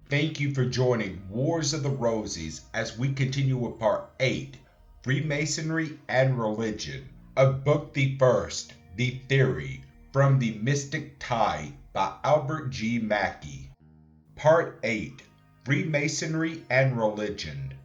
Thank you for joining Wars of the Rosies as we continue with Part 8, Freemasonry and Religion, of Book the First, The Theory, from the Mystic Tide by Albert G. Mackey. Part 8, Freemasonry and Religion.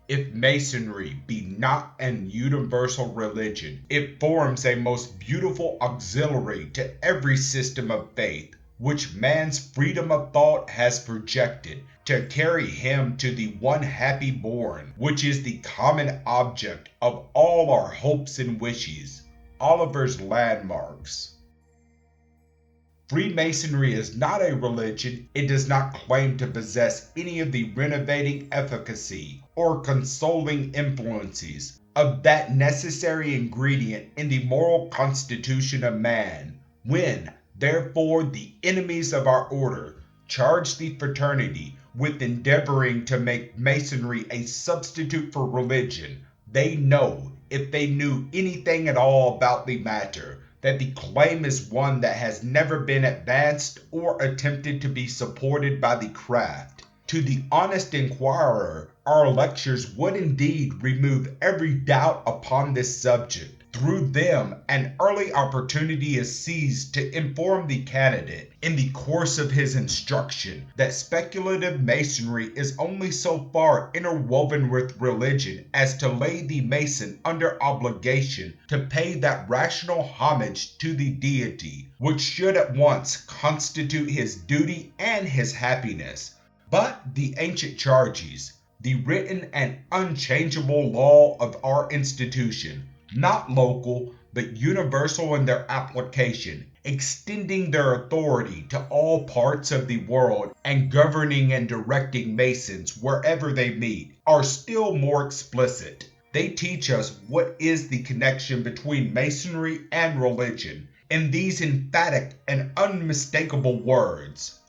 If Masonry be not an universal religion, it forms a most beautiful auxiliary to every system of faith which man's freedom of thought has projected to carry him to the one happy bourne, which is the common object of all our hopes and wishes. Oliver's Landmarks. Freemasonry is not a religion. It does not claim to possess any of the renovating efficacy or consoling influences of that necessary ingredient in the moral constitution of man. When, therefore, the enemies of our order charge the fraternity with endeavoring to make Masonry a substitute for religion, they know, if they knew anything at all about the matter, that the claim is one that has never been advanced or attempted to be supported by the craft. To the honest inquirer, our lectures would indeed remove every doubt upon this subject. Through them, an early opportunity is seized to inform the candidate, in the course of his instruction, that speculative Masonry is only so far interwoven with religion as to lay the Mason under obligation to pay that rational homage to the deity, which should at once constitute his duty and his happiness. But the ancient charges, the written and unchangeable law of our institution, not local, but universal in their application, extending their authority to all parts of the world and governing and directing Masons wherever they meet, are still more explicit. They teach us what is the connection between Masonry and religion in these emphatic and unmistakable words.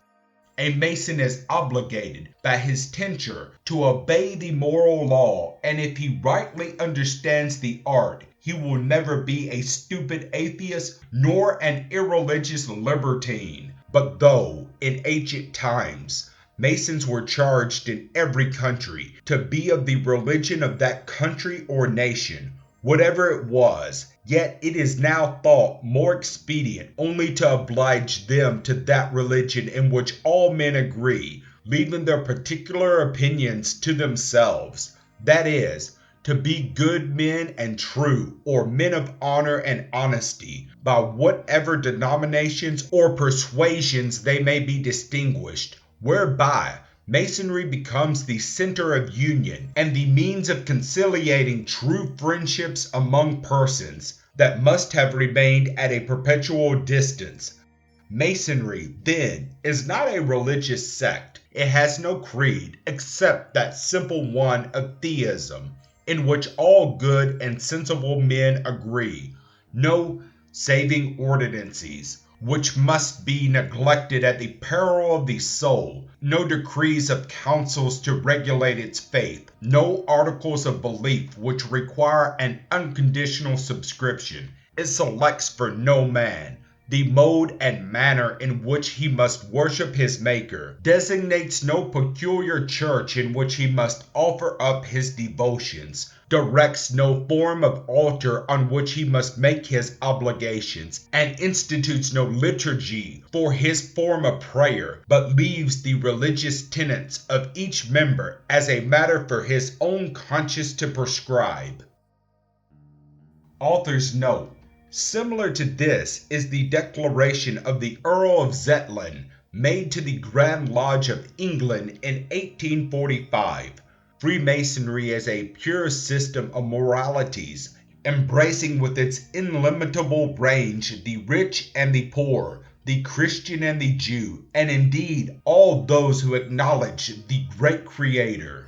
A Mason is obligated by his tincture to obey the moral law, and if he rightly understands the art, he will never be a stupid atheist nor an irreligious libertine. But though, in ancient times, Masons were charged in every country to be of the religion of that country or nation, whatever it was, yet it is now thought more expedient only to oblige them to that religion in which all men agree, leaving their particular opinions to themselves, that is, to be good men and true, or men of honor and honesty, by whatever denominations or persuasions they may be distinguished, whereby Masonry becomes the center of union and the means of conciliating true friendships among persons that must have remained at a perpetual distance. Masonry, then, is not a religious sect. It has no creed except that simple one of theism, in which all good and sensible men agree, no saving ordinances, which must be neglected at the peril of the soul, no decrees of councils to regulate its faith, no articles of belief which require an unconditional subscription. It selects for no man the mode and manner in which he must worship his Maker, designates no peculiar church in which he must offer up his devotions, directs no form of altar on which he must make his obligations, and institutes no liturgy for his form of prayer, but leaves the religious tenets of each member as a matter for his own conscience to prescribe. Author's note. Similar to this is the declaration of the Earl of Zetland made to the Grand Lodge of England in 1845. Freemasonry is a pure system of moralities, embracing with its illimitable range the rich and the poor, the Christian and the Jew, and indeed all those who acknowledge the great Creator.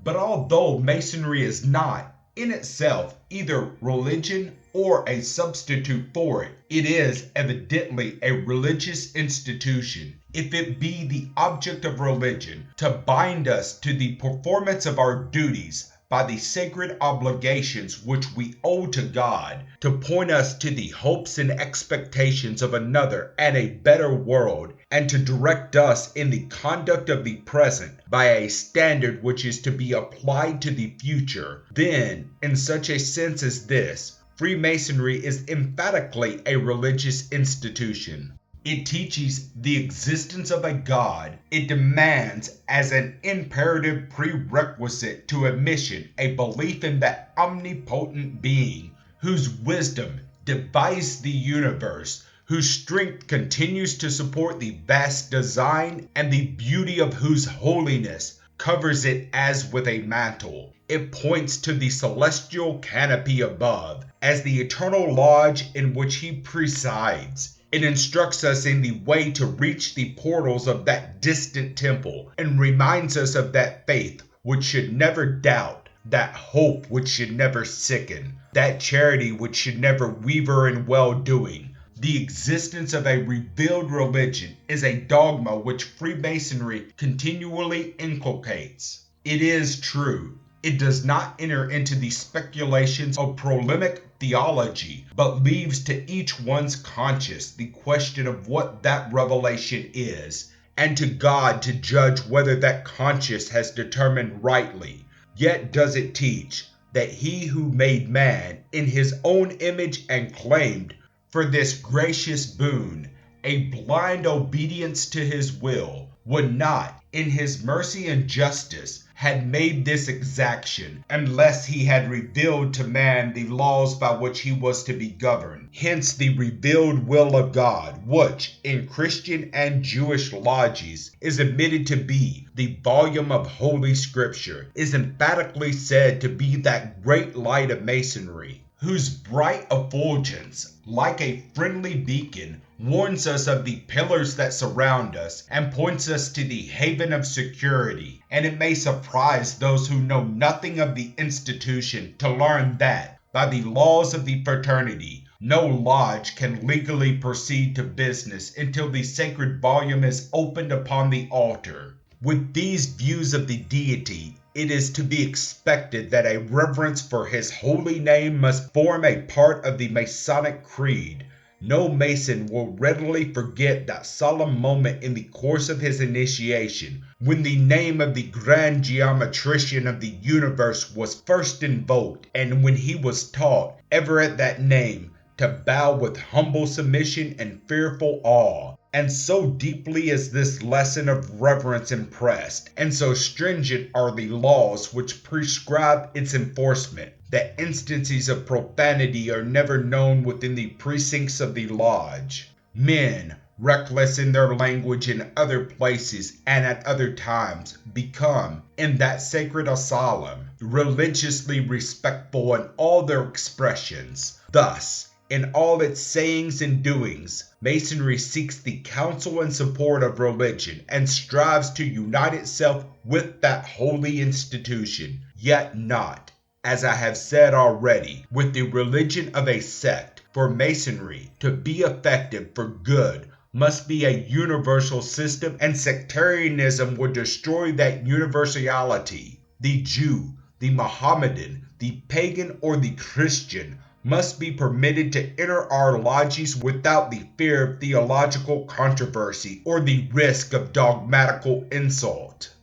But although Masonry is not, in itself, either religion or a substitute for it, it is evidently a religious institution. If it be the object of religion to bind us to the performance of our duties by the sacred obligations which we owe to God, to point us to the hopes and expectations of another and a better world, and to direct us in the conduct of the present by a standard which is to be applied to the future, then, in such a sense as this, Freemasonry is emphatically a religious institution. It teaches the existence of a God. It demands as an imperative prerequisite to admission a belief in that omnipotent being whose wisdom devised the universe, whose strength continues to support the vast design, and the beauty of whose holiness covers it as with a mantle. It points to the celestial canopy above as the eternal lodge in which he presides. It instructs us in the way to reach the portals of that distant temple and reminds us of that faith which should never doubt, that hope which should never sicken, that charity which should never waver in well-doing. The existence of a revealed religion is a dogma which Freemasonry continually inculcates. It is true, it does not enter into the speculations of polemic theology, but leaves to each one's conscience the question of what that revelation is, and to God to judge whether that conscience has determined rightly. Yet does it teach that he who made man in his own image and claimed for this gracious boon a blind obedience to his will, would not, in his mercy and justice, had made this exaction, unless he had revealed to man the laws by which he was to be governed. Hence the revealed will of God, which, in Christian and Jewish logies, is admitted to be the volume of Holy Scripture, is emphatically said to be that great light of Masonry, whose bright effulgence, like a friendly beacon, warns us of the pillars that surround us and points us to the haven of security. And it may surprise those who know nothing of the institution to learn that, by the laws of the fraternity, no lodge can legally proceed to business until the sacred volume is opened upon the altar. With these views of the deity, it is to be expected that a reverence for his holy name must form a part of the Masonic creed. No Mason will readily forget that solemn moment in the course of his initiation, when the name of the Grand Geometrician of the universe was first invoked, and when he was taught, ever at that name, to bow with humble submission and fearful awe. And so deeply is this lesson of reverence impressed, and so stringent are the laws which prescribe its enforcement, that instances of profanity are never known within the precincts of the lodge. Men, reckless in their language in other places and at other times, become, in that sacred asylum, religiously respectful in all their expressions. Thus, in all its sayings and doings, Masonry seeks the counsel and support of religion and strives to unite itself with that holy institution, yet not, as I have said already, with the religion of a sect. For Masonry, to be effective for good, must be a universal system, and sectarianism would destroy that universality. The Jew, the Mohammedan, the pagan, or the Christian must be permitted to enter our lodges without the fear of theological controversy or the risk of dogmatical insult.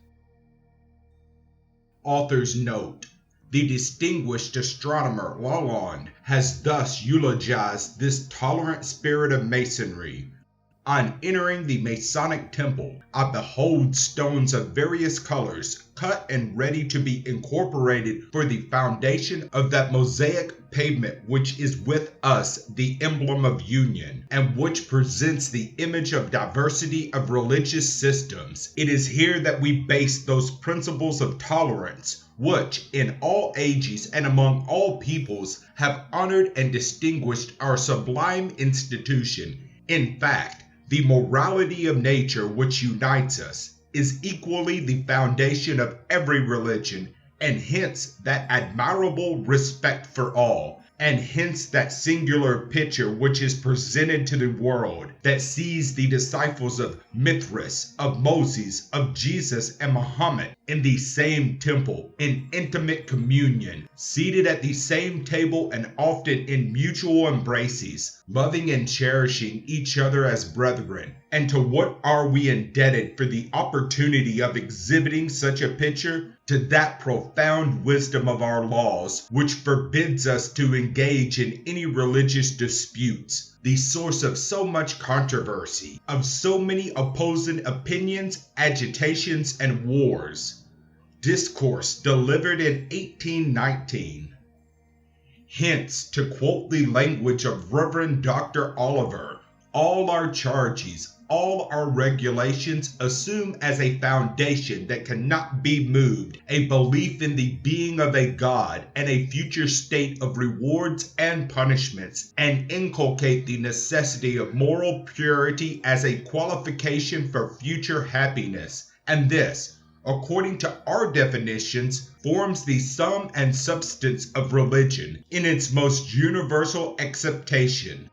Author's note: the distinguished astronomer Lalande has thus eulogized this tolerant spirit of Masonry. On entering the Masonic temple, I behold stones of various colors, cut and ready to be incorporated for the foundation of that mosaic pavement which is with us the emblem of union, and which presents the image of diversity of religious systems. It is here that we base those principles of tolerance, which, in all ages and among all peoples, have honored and distinguished our sublime institution. In fact, the morality of nature which unites us is equally the foundation of every religion, and hence that admirable respect for all, and hence that singular picture which is presented to the world that sees the disciples of Mithras, of Moses, of Jesus, and Muhammad in the same temple, in intimate communion, seated at the same table and often in mutual embraces, loving and cherishing each other as brethren. And to what are we indebted for the opportunity of exhibiting such a picture? To that profound wisdom of our laws, which forbids us to engage in any religious disputes, the source of so much controversy, of so many opposing opinions, agitations, and wars. Discourse delivered in 1819. Hence, to quote the language of Reverend Dr. Oliver, all our charges, all our regulations assume as a foundation that cannot be moved a belief in the being of a God and a future state of rewards and punishments, and inculcate the necessity of moral purity as a qualification for future happiness. And this, according to our definitions, forms the sum and substance of religion in its most universal acceptation.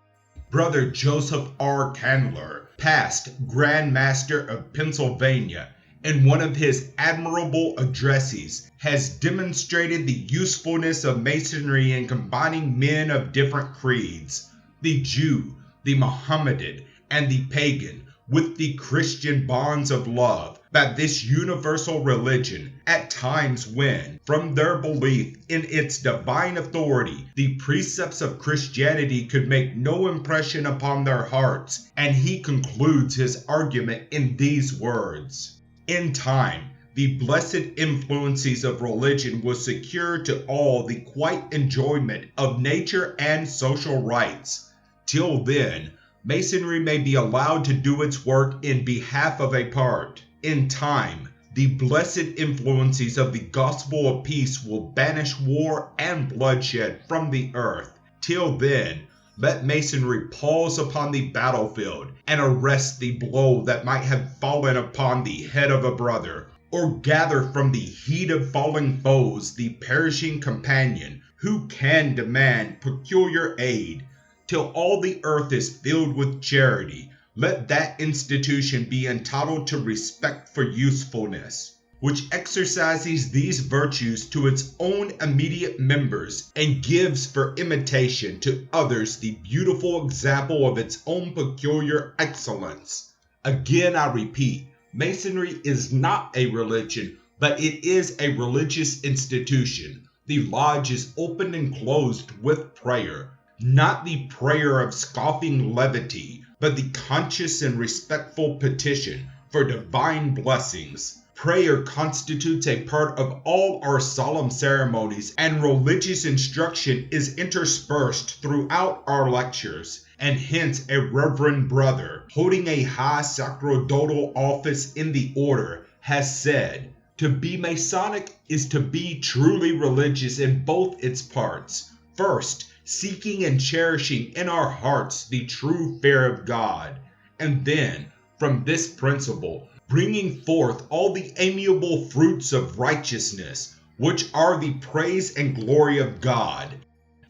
Brother Joseph R. Candler, past Grand Master of Pennsylvania, in one of his admirable addresses, has demonstrated the usefulness of Masonry in combining men of different creeds, the Jew, the Mohammedan, and the pagan, with the Christian bonds of love, by this universal religion, at times when, from their belief in its divine authority, the precepts of Christianity could make no impression upon their hearts. And he concludes his argument in these words: in time, the blessed influences of religion will secure to all the quiet enjoyment of nature and social rights. Till then, Masonry may be allowed to do its work in behalf of a part. In time, the blessed influences of the gospel of peace will banish war and bloodshed from the earth. Till then, let Masonry pause upon the battlefield and arrest the blow that might have fallen upon the head of a brother, or gather from the heat of falling foes the perishing companion who can demand peculiar aid. Till all the earth is filled with charity, let that institution be entitled to respect for usefulness, which exercises these virtues to its own immediate members and gives for imitation to others the beautiful example of its own peculiar excellence. Again, I repeat, Masonry is not a religion, but it is a religious institution. The lodge is opened and closed with prayer, not the prayer of scoffing levity, but the conscious and respectful petition for divine blessings. Prayer constitutes a part of all our solemn ceremonies, and religious instruction is interspersed throughout our lectures. And hence a reverend brother, holding a high sacerdotal office in the order, has said, to be Masonic is to be truly religious in both its parts. First, seeking and cherishing in our hearts the true fear of God, and then, from this principle, bringing forth all the amiable fruits of righteousness, which are the praise and glory of God.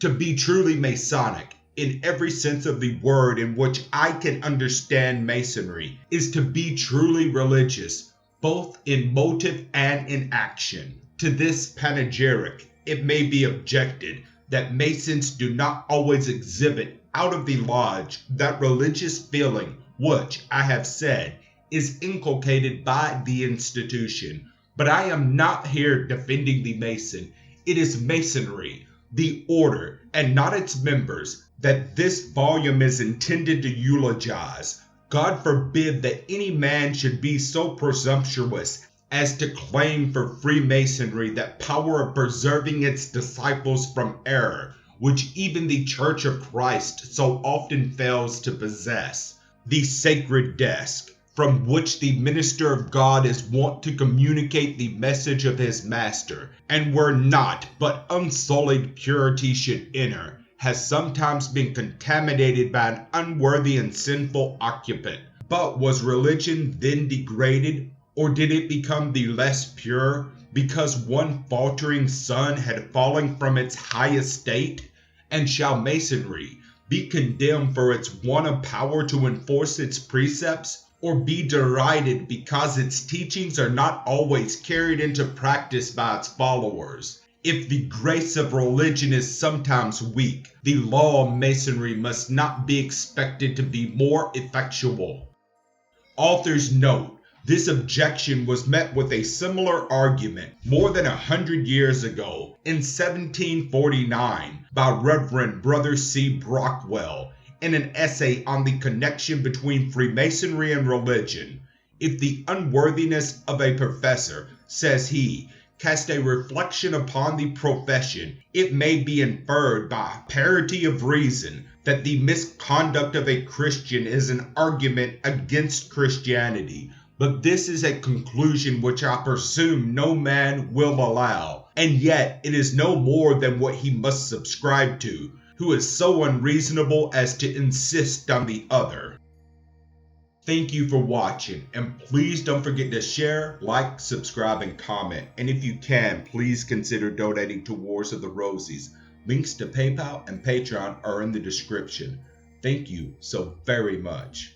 To be truly Masonic, in every sense of the word in which I can understand Masonry, is to be truly religious, both in motive and in action. To this panegyric, it may be objected that Masons do not always exhibit out of the lodge that religious feeling which, I have said, is inculcated by the institution. But I am not here defending the Mason. It is Masonry, the order, and not its members, that this volume is intended to eulogize. God forbid that any man should be so presumptuous as to claim for Freemasonry that power of preserving its disciples from error, which even the Church of Christ so often fails to possess. The sacred desk, from which the minister of God is wont to communicate the message of his master, and where naught but unsullied purity should enter, has sometimes been contaminated by an unworthy and sinful occupant. But was religion then degraded? Or did it become the less pure because one faltering sun had fallen from its high estate? And shall Masonry be condemned for its want of power to enforce its precepts, or be derided because its teachings are not always carried into practice by its followers? If the grace of religion is sometimes weak, the law of Masonry must not be expected to be more effectual. Authors note, this objection was met with a similar argument more than 100 years ago, in 1749, by Reverend Brother C. Brockwell, in an essay on the connection between Freemasonry and religion. If the unworthiness of a professor, says he, cast a reflection upon the profession, it may be inferred by parity of reason that the misconduct of a Christian is an argument against Christianity. But this is a conclusion which I presume no man will allow, and yet it is no more than what he must subscribe to, who is so unreasonable as to insist on the other. Thank you for watching, and please don't forget to share, like, subscribe, and comment. And if you can, please consider donating to Wars of the Rosies. Links to PayPal and Patreon are in the description. Thank you so very much.